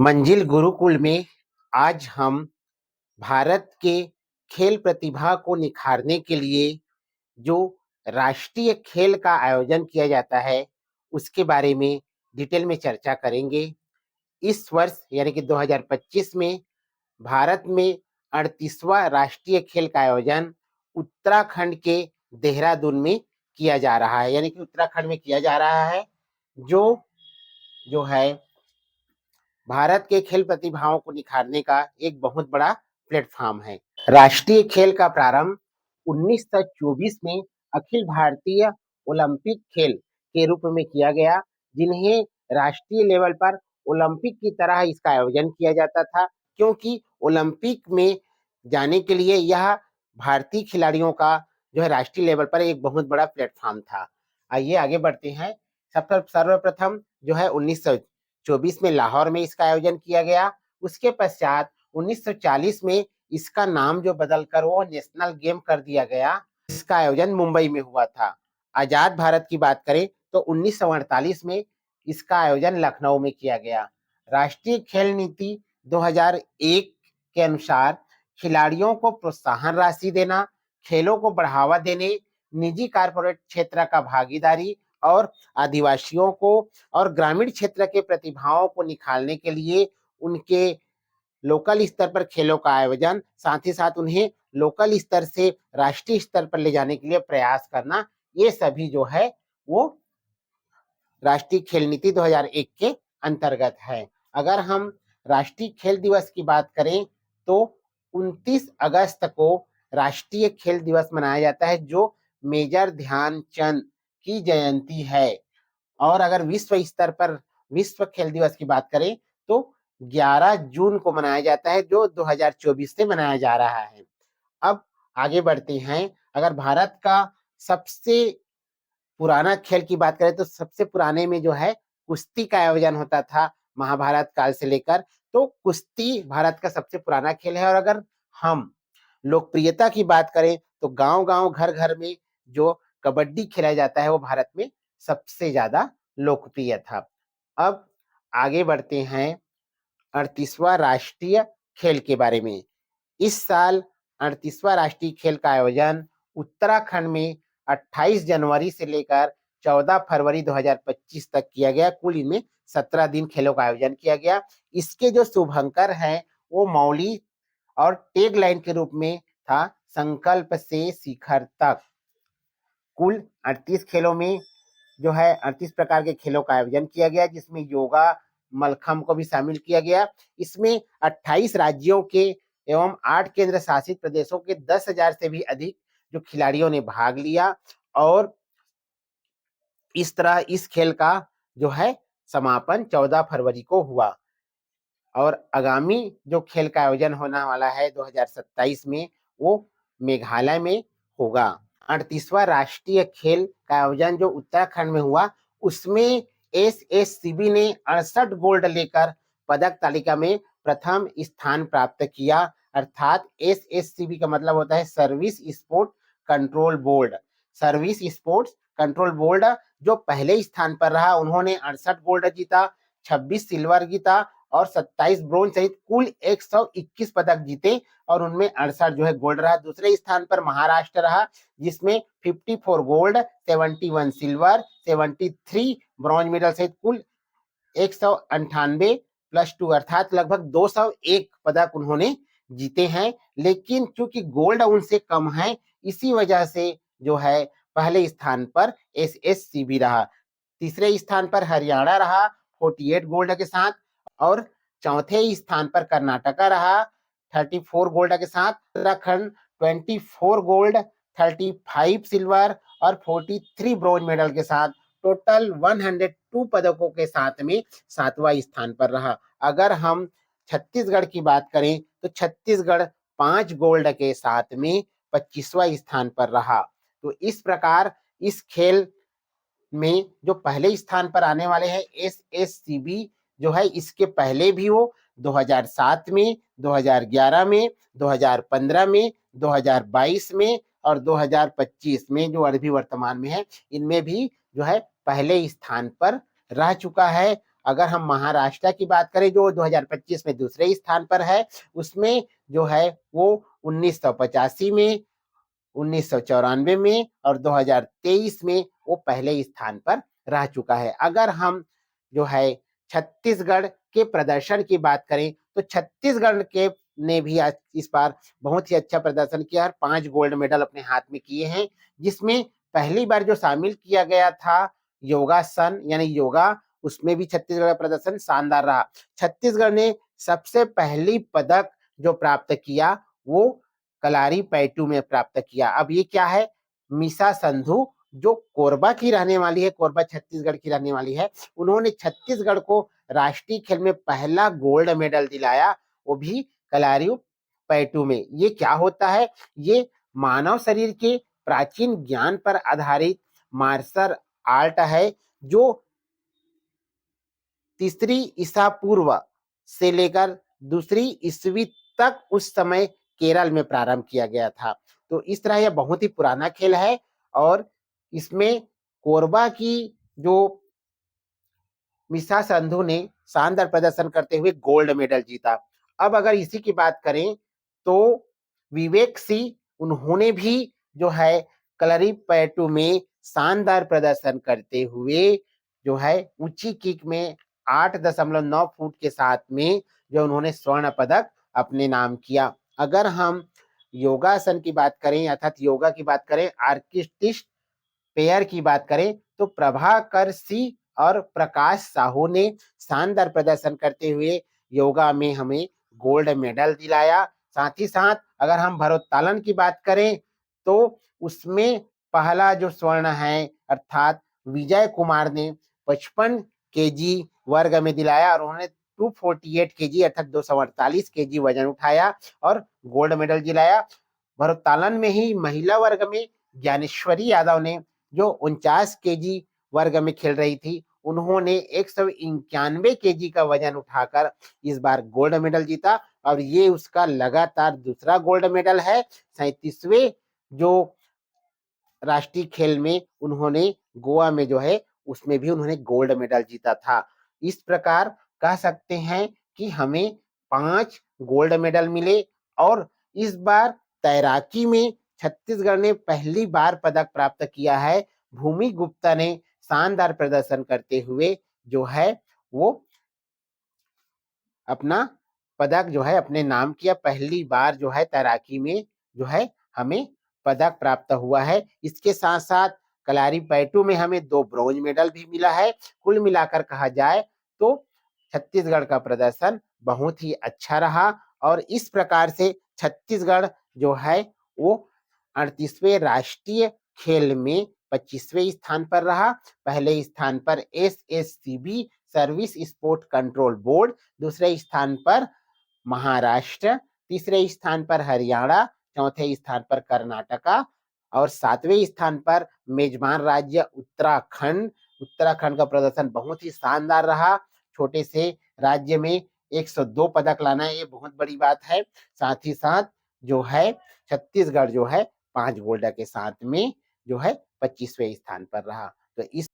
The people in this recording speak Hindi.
मंजिल गुरुकुल में आज हम भारत के खेल प्रतिभा को निखारने के लिए जो राष्ट्रीय खेल का आयोजन किया जाता है उसके बारे में डिटेल में चर्चा करेंगे। इस वर्ष यानी कि 2025 में भारत में 38वां राष्ट्रीय खेल का आयोजन उत्तराखंड के देहरादून में किया जा रहा है, यानी कि उत्तराखंड में किया जा रहा है, जो जो है भारत के खेल प्रतिभाओं को निखारने का एक बहुत बड़ा प्लेटफॉर्म है। राष्ट्रीय खेल का प्रारंभ 1924 में अखिल भारतीय ओलंपिक खेल के रूप में किया गया, जिन्हें राष्ट्रीय लेवल पर ओलंपिक की तरह इसका आयोजन किया जाता था, क्योंकि ओलंपिक में जाने के लिए यह भारतीय खिलाड़ियों का जो है राष्ट्रीय लेवल पर एक बहुत बड़ा प्लेटफॉर्म था। आइए आगे बढ़ते हैं। सर्वप्रथम जो है 1924 में लाहौर में इसका आयोजन किया गया। उसके पश्चात 1940 में इसका नाम जो बदलकर वो नेशनल गेम कर दिया गया। इसका आयोजन मुंबई में हुआ था। आजाद भारत की बात करें तो 1948 में इसका आयोजन लखनऊ में किया गया। राष्ट्रीय खेल नीति 2001 के अनुसार खिलाड़ियों को प्रोत्साहन राशि देना, खेलों को बढ़ावा देने, निजी कारपोरेट क्षेत्र का भागीदारी और आदिवासियों को और ग्रामीण क्षेत्र के प्रतिभाओं को निखारने के लिए उनके लोकल स्तर पर खेलों का आयोजन, साथ ही साथ उन्हें लोकल स्तर से राष्ट्रीय स्तर पर ले जाने के लिए प्रयास करना, ये सभी जो है वो राष्ट्रीय खेल नीति 2001 के अंतर्गत है। अगर हम राष्ट्रीय खेल दिवस की बात करें तो 29 अगस्त को राष्ट्रीय खेल दिवस मनाया जाता है, जो मेजर ध्यानचंद की जयंती है। और अगर विश्व स्तर पर विश्व खेल दिवस की बात करें तो 11 जून को मनाया जाता है, जो 2024 से मनाया जा रहा है। अब आगे बढ़ते हैं। अगर भारत का सबसे पुराना खेल की बात करें तो सबसे पुराने में जो है कुश्ती का आयोजन होता था महाभारत काल से लेकर, तो कुश्ती भारत का सबसे पुराना खेल है। और अगर हम लोकप्रियता की बात करें तो गांव-गांव, घर-घर में जो कबड्डी खेला जाता है वो भारत में सबसे ज्यादा लोकप्रिय था। अब आगे बढ़ते हैं 38वां राष्ट्रीय खेल के बारे में। इस साल 38वां राष्ट्रीय खेल का आयोजन उत्तराखंड में 28 जनवरी से लेकर 14 फरवरी 2025 तक किया गया। कुल इनमें 17 दिन खेलों का आयोजन किया गया। इसके जो शुभंकर हैं वो मौली और टैग लाइन के रूप में था, संकल्प से शिखर तक। कुल 38 खेलों में जो है 38 प्रकार के खेलों का आयोजन किया गया, जिसमें योगा, मलखम्ब को भी शामिल किया गया। इसमें 28 राज्यों के एवं 8 केंद्र शासित प्रदेशों के 10,000 से भी अधिक जो खिलाड़ियों ने भाग लिया। और इस तरह इस खेल का जो है समापन 14 फरवरी को हुआ। और आगामी जो खेल का आयोजन होने वाला है 2027 में, वो मेघालय में होगा। 38वां राष्ट्रीय खेल का आयोजन जो उत्तराखंड में हुआ, उसमें एसएससीबी ने 68 गोल्ड लेकर पदक तालिका में प्रथम स्थान प्राप्त किया। अर्थात एसएससीबी का मतलब होता है service sport control board. Service sports control board जो पहले स्थान पर रहा, उन्होंने 68 गोल्ड जीता, 26 सिल्वर जीता और 27 ब्रोंज सहित कुल 121 पदक जीते, और उनमें 68 जो है गोल्ड रहा। दूसरे स्थान पर महाराष्ट्र रहा, जिसमें 54 गोल्ड, 71 सिल्वर, 73 ब्रॉन्ज मेडल सहित कुल 198 प्लस 2 अर्थात लगभग 201 पदक उन्होंने जीते हैं। लेकिन चूंकि गोल्ड उनसे कम है, इसी वजह से जो है पहले स्थान पर एसएससीबी रहा। तीसरे स्थान पर हरियाणा रहा 48 गोल्ड के साथ, और चौथे स्थान पर कर्नाटका रहा 34 गोल्ड के साथ। उत्तराखंड 24 गोल्ड, 35 सिल्वर और 43 ब्रॉन्ज मेडल के साथ टोटल 102 पदकों के साथ में 7वां स्थान पर रहा। अगर हम छत्तीसगढ़ की बात करें तो छत्तीसगढ़ 5 गोल्ड के साथ में 25वां स्थान पर रहा। तो इस प्रकार इस खेल में जो पहले स्थान पर आने वाले हैं एसएससीबी जो है, इसके पहले भी वो 2007 में, 2011 में, 2015 में, 2022 में और 2025 में जो अभी वर्तमान में है, इनमें भी जो है पहले स्थान पर रह चुका है। अगर हम महाराष्ट्र की बात करें जो 2025 में दूसरे स्थान पर है, उसमें जो है वो 1985 में, 1994 में और 2023 में वो पहले स्थान पर रह चुका है। अगर हम जो है छत्तीसगढ़ के प्रदर्शन की बात करें तो छत्तीसगढ़ के ने भी आज इस बार बहुत ही अच्छा प्रदर्शन किया और 5 गोल्ड मेडल अपने हाथ में किए हैं, जिसमें पहली बार जो शामिल किया गया था योगासन यानी योगा, उसमें भी छत्तीसगढ़ का प्रदर्शन शानदार रहा। छत्तीसगढ़ ने सबसे पहली पदक जो प्राप्त किया वो कलारी पैटू में प्राप्त किया। अब ये क्या है, मीसा संधू जो कोरबा की रहने वाली है, कोरबा छत्तीसगढ़ की रहने वाली है, उन्होंने छत्तीसगढ़ को राष्ट्रीय खेल में पहला गोल्ड मेडल दिलाया, वो भी कलारी पैटू में। ये क्या होता है, ये मानव शरीर के प्राचीन ज्ञान पर आधारित मार्शल आर्ट है जो तीसरी ईसा पूर्व से लेकर दूसरी ईस्वी तक उस समय केरल में प्रारंभ किया गया था। तो इस तरह यह बहुत ही पुराना खेल है और इसमें कोरबा की जो मिसा संधू ने शानदार प्रदर्शन करते हुए गोल्ड मेडल जीता। अब अगर इसी की बात करें तो विवेक सिंह, उन्होंने भी जो है कलरी पैटू में शानदार प्रदर्शन करते हुए जो है ऊंची किक में 8.9 फुट के साथ में जो उन्होंने स्वर्ण पदक अपने नाम किया। अगर हम योगासन की बात करें अर्थात योगा की बात करें, आर्टिस्ट पेयर की बात करें तो प्रभाकर सिंह और प्रकाश साहू ने शानदार प्रदर्शन करते हुए योगा में हमें गोल्ड मेडल दिलाया। साथ ही साथ अगर हम भारोत्तोलन की बात करें तो उसमें पहला जो स्वर्ण है अर्थात विजय कुमार ने 55 केजी वर्ग में दिलाया और उन्होंने 248 केजी अर्थात 248 केजी वजन उठाया और गोल्ड मेडल दिलाया। भारोत्तोलन में ही महिला वर्ग में ज्ञानेश्वरी यादव ने जो 49 केजी वर्ग में खेल रही थी, उन्होंने 191 केजी का वजन उठाकर इस बार गोल्ड मेडल जीता और ये उसका लगातार दूसरा गोल्ड मेडल है। 37वें जो राष्ट्रीय खेल में उन्होंने गोवा में जो है उसमें भी उन्होंने गोल्ड मेडल जीता था। इस प्रकार कह सकते हैं कि हमें 5 गोल्ड मेडल मिले और इस बार तैराकी में छत्तीसगढ़ ने पहली बार पदक प्राप्त किया है। भूमि गुप्ता ने शानदार प्रदर्शन करते हुए जो है वो अपना पदक जो है अपने नाम किया। पहली बार जो है तैराकी में जो है हमें पदक प्राप्त हुआ है। इसके साथ साथ कलारी पैटू में हमें 2 ब्रॉन्ज मेडल भी मिला है। कुल मिलाकर कहा जाए तो छत्तीसगढ़ का प्रदर्शन बहुत ही अच्छा रहा और इस प्रकार से छत्तीसगढ़ जो है वो 38वें राष्ट्रीय खेल में 25वें स्थान पर रहा। पहले स्थान पर SSCB service sport control board, दूसरे स्थान पर महाराष्ट्र, तीसरे स्थान पर हरियाणा, चौथे स्थान पर कर्नाटका और 7वें स्थान पर मेजबान राज्य उत्तराखंड। उत्तराखंड का प्रदर्शन बहुत ही शानदार रहा। छोटे से राज्य में 102 पदक लाना ये बहुत बड़ी बात है। साथ ही साथ जो है छत्तीसगढ़ जो है 5 गोल्ड के साथ में जो है 25वें स्थान पर रहा। तो इस